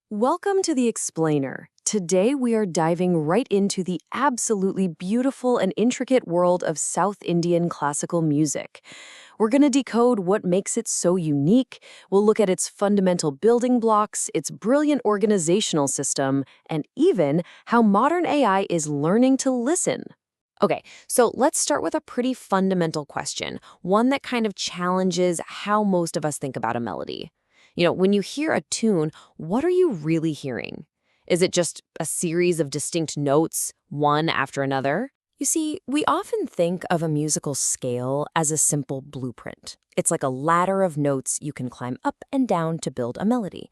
Welcome to The Explainer. Today we are diving right into the absolutely beautiful and intricate world of South Indian classical music. We're going to decode what makes it so unique, we'll look at its fundamental building blocks, its brilliant organizational system, and even how modern AI is learning to listen. Okay, so let's start with a pretty fundamental question, one that kind of challenges how most of us think about a melody. When you hear a tune, what are you really hearing? Is it just a series of distinct notes, one after another? You see, we often think of a musical scale as a simple blueprint. It's like a ladder of notes you can climb up and down to build a melody.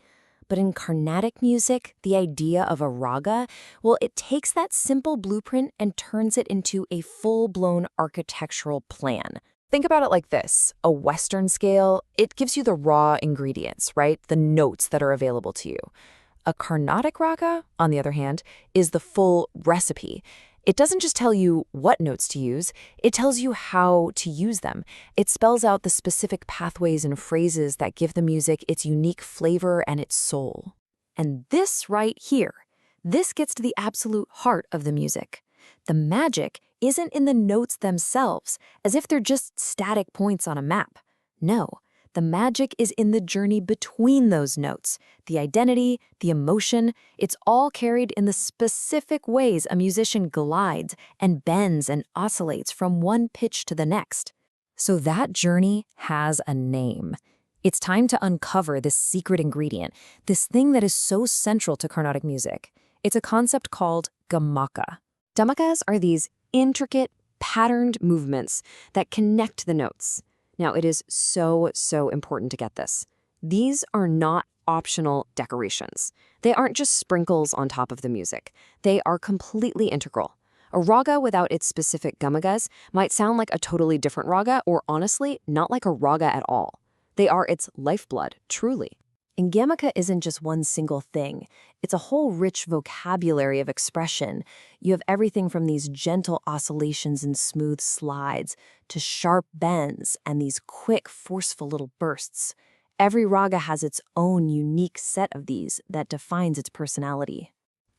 But in Carnatic music, the idea of a raga, well, it takes that simple blueprint and turns it into a full-blown architectural plan. Think about it like this. A Western scale, it gives you the raw ingredients, right? The notes that are available to you. A Carnatic raga, on the other hand, is the full recipe. It doesn't just tell you what notes to use, it tells you how to use them. It spells out the specific pathways and phrases that give the music its unique flavor and its soul. And this right here, this gets to the absolute heart of the music. The magic isn't in the notes themselves, as if they're just static points on a map. No, the magic is in the journey between those notes. The identity, the emotion, it's all carried in the specific ways a musician glides and bends and oscillates from one pitch to the next. So that journey has a name. It's time to uncover this secret ingredient, this thing that is so central to Carnatic music. It's a concept called gamaka. Gamakas are these intricate, patterned movements that connect the notes. Now, it is so important to get this. These are not optional decorations. They aren't just sprinkles on top of the music. They are completely integral. A raga without its specific gamakas might sound like a totally different raga or honestly, not like a raga at all. They are its lifeblood, truly. And gamaka isn't just one single thing. It's a whole rich vocabulary of expression. You have everything from these gentle oscillations and smooth slides to sharp bends and these quick, forceful little bursts. Every raga has its own unique set of these that defines its personality.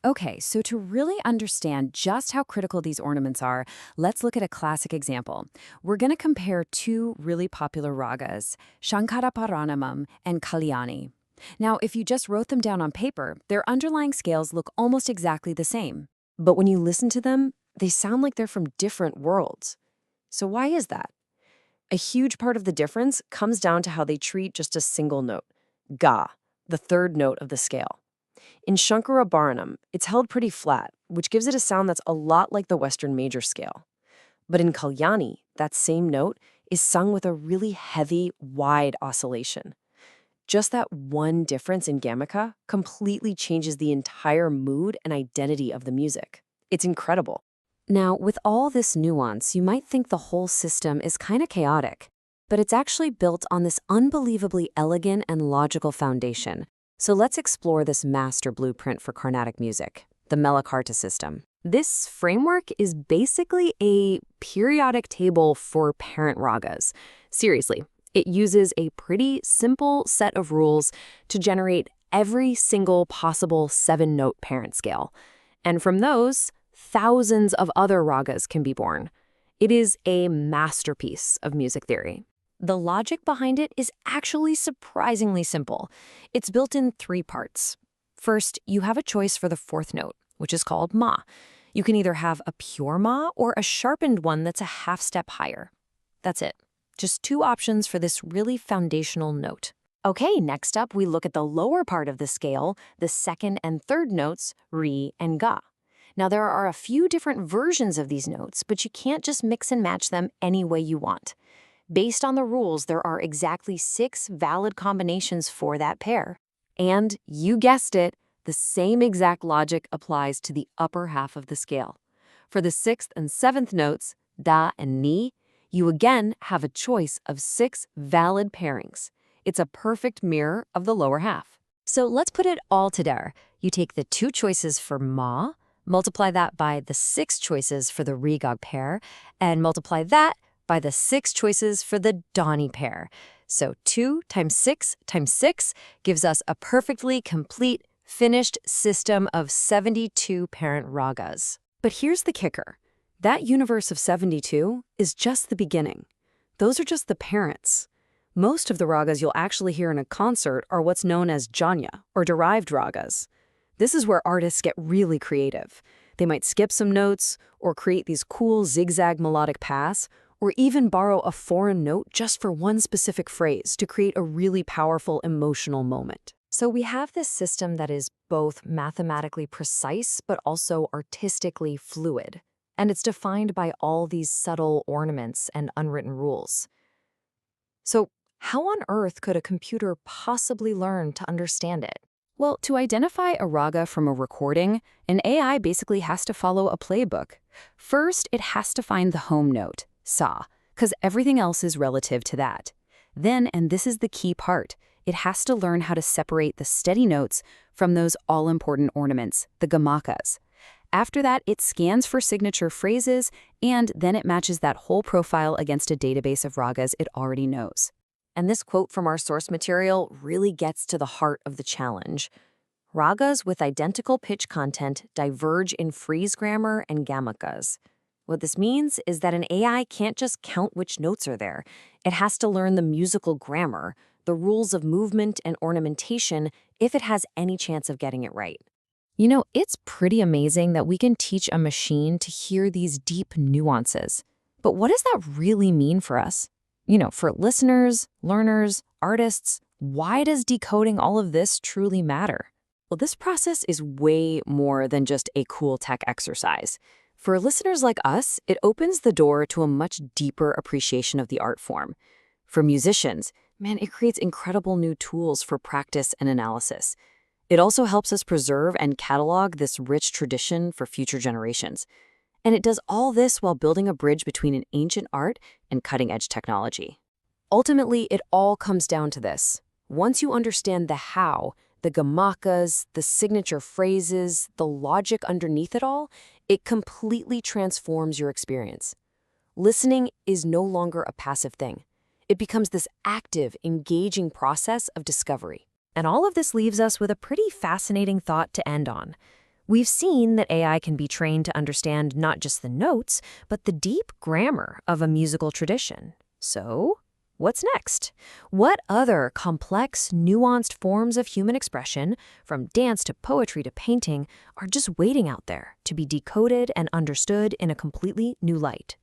Okay, so to really understand just how critical these ornaments are, let's look at a classic example. We're going to compare two really popular ragas, Shankaraparanamam and Kalyani. Now, if you just wrote them down on paper, their underlying scales look almost exactly the same. But when you listen to them, they sound like they're from different worlds. So why is that? A huge part of the difference comes down to how they treat just a single note, ga, the third note of the scale. In Shankaraparanam, it's held pretty flat, which gives it a sound that's a lot like the Western major scale. But in Kalyani, that same note is sung with a really heavy, wide oscillation. Just that one difference in gamaka completely changes the entire mood and identity of the music. It's incredible. Now, with all this nuance, you might think the whole system is kind of chaotic, but it's actually built on this unbelievably elegant and logical foundation. So let's explore this master blueprint for Carnatic music, the Melakarta system. This framework is basically a periodic table for parent ragas. Seriously. It uses a pretty simple set of rules to generate every single possible 7-note parent scale. And from those, thousands of other ragas can be born. It is a masterpiece of music theory. The logic behind it is actually surprisingly simple. It's built in 3 parts. First, you have a choice for the 4th note, which is called ma. You can either have a pure ma or a sharpened one that's a half step higher. That's it. Just 2 options for this really foundational note. Okay, next up we look at the lower part of the scale, the 2nd and 3rd notes, re and ga. Now there are a few different versions of these notes, but you can't just mix and match them any way you want. Based on the rules, there are exactly 6 valid combinations for that pair. And you guessed it, the same exact logic applies to the upper half of the scale. For the 6th and 7th notes, da and ni, you again have a choice of 6 valid pairings. It's a perfect mirror of the lower half. So let's put it all together. You take the 2 choices for ma, multiply that by the 6 choices for the regog pair, and multiply that by the 6 choices for the dani pair. So 2 times 6 times 6 gives us a perfectly complete finished system of 72 parent ragas. But here's the kicker. That universe of 72 is just the beginning. Those are just the parents. Most of the ragas you'll actually hear in a concert are what's known as janya, or derived ragas. This is where artists get really creative. They might skip some notes, or create these cool zigzag melodic paths, or even borrow a foreign note just for one specific phrase to create a really powerful emotional moment. So we have this system that is both mathematically precise but also artistically fluid. And it's defined by all these subtle ornaments and unwritten rules. So how on earth could a computer possibly learn to understand it? Well, to identify a raga from a recording, an AI basically has to follow a playbook. First, it has to find the home note, sa, because everything else is relative to that. Then, and this is the key part, it has to learn how to separate the steady notes from those all-important ornaments, the gamakas. After that, it scans for signature phrases, and then it matches that whole profile against a database of ragas it already knows. And this quote from our source material really gets to the heart of the challenge. Ragas with identical pitch content diverge in freeze grammar and gamakas. What this means is that an AI can't just count which notes are there. It has to learn the musical grammar, the rules of movement and ornamentation, if it has any chance of getting it right. You know, it's pretty amazing that we can teach a machine to hear these deep nuances. But what does that really mean for us? You know, for listeners, learners, artists, why does decoding all of this truly matter? Well, this process is way more than just a cool tech exercise. For listeners like us, it opens the door to a much deeper appreciation of the art form. For musicians, man, it creates incredible new tools for practice and analysis. It also helps us preserve and catalog this rich tradition for future generations. And it does all this while building a bridge between an ancient art and cutting-edge technology. Ultimately, it all comes down to this. Once you understand the how, the gamakas, the signature phrases, the logic underneath it all, it completely transforms your experience. Listening is no longer a passive thing. It becomes this active, engaging process of discovery. And all of this leaves us with a pretty fascinating thought to end on. We've seen that AI can be trained to understand not just the notes, but the deep grammar of a musical tradition. So, what's next? What other complex, nuanced forms of human expression, from dance to poetry to painting, are just waiting out there to be decoded and understood in a completely new light?